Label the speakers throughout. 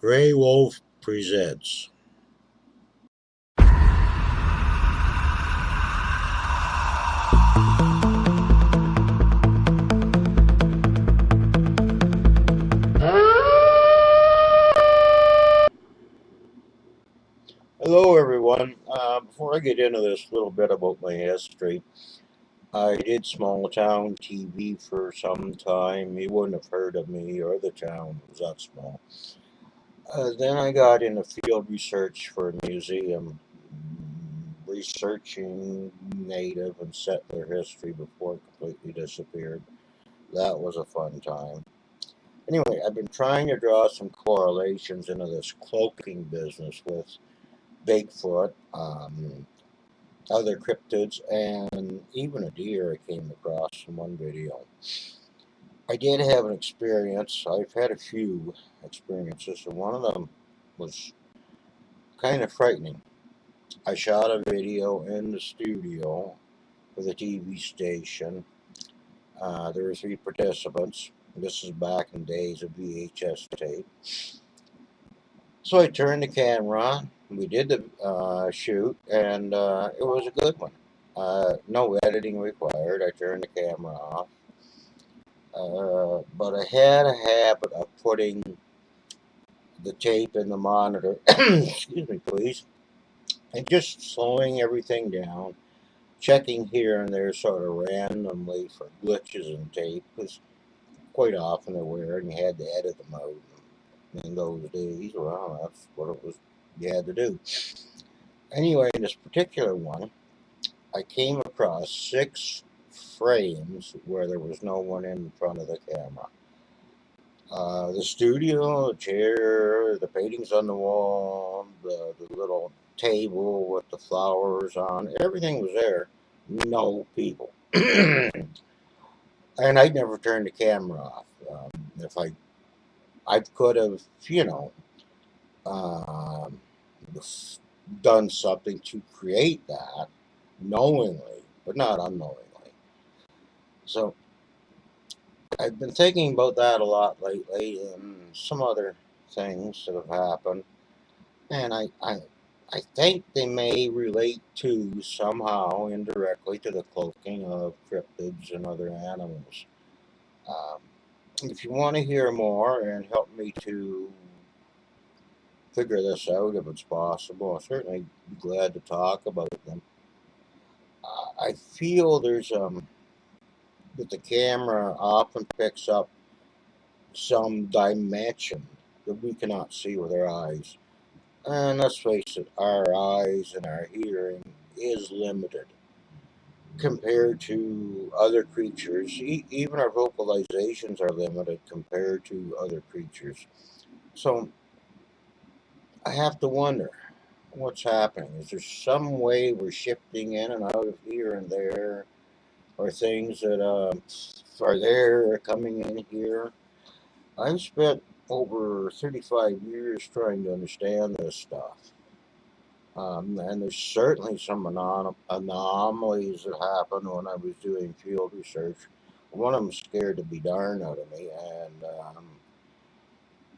Speaker 1: Grey Wolf presents. Hello, everyone. Before I get into this little bit about my history, I did small town TV for some time. You wouldn't have heard of me or the town, it was that small. Then I got into field research for a museum, researching native and settler history before it completely disappeared. That was a fun time. Anyway, I've been trying to draw some correlations into this cloaking business with Bigfoot, other cryptids, and even a deer I came across in one video. I did have an experience. I've had a few experiences, and one of them was kind of frightening. I shot a video in the studio for the TV station. There were three participants. This is back in days of VHS tape. So I turned the camera on. We did the shoot, and it was a good one. No editing required. I turned the camera off. But I had a habit of putting the tape in the monitor, excuse me, please, and just slowing everything down, checking here and there sort of randomly for glitches in tape, because quite often they were, and you had to edit them out. And in those days, well, that's what it was you had to do. Anyway, in this particular one, I came across 6 frames where there was no one in front of the camera. The studio, the chair, the paintings on the wall, the little table with the flowers on, everything was there. No people. And I'd never turned the camera off. If I could have, um, done something to create that knowingly, but not unknowingly. So I've been thinking about that a lot lately, and some other things that have happened, and I think they may relate to somehow indirectly to the cloaking of cryptids and other animals. Um, if you want to hear more and help me to figure this out if it's possible, I'll certainly be glad to talk about them. I feel there's that the camera often picks up some dimension that we cannot see with our eyes. And let's face it, our eyes and our hearing is limited compared to other creatures. Even our vocalizations are limited compared to other creatures. So I have to wonder what's happening. Is there some way we're shifting in and out of here and there, or things that are there coming in here? I've spent over 35 years trying to understand this stuff. And there's certainly some anomalies that happened when I was doing field research. One of them scared the be darn out of me, and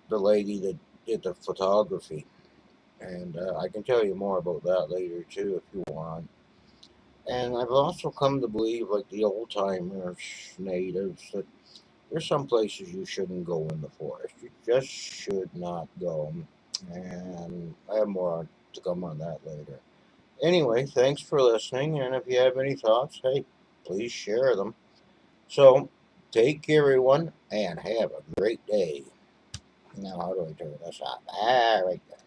Speaker 1: the lady that did the photography. And I can tell you more about that later too if you want. And I've also come to believe, like the old timers, natives, that there's some places you shouldn't go in the forest. You just should not go. And I have more to come on that later. Anyway, thanks for listening. And if you have any thoughts, hey, please share them. So, take care, everyone, and have a great day. Now, how do I turn this off? Ah, right there.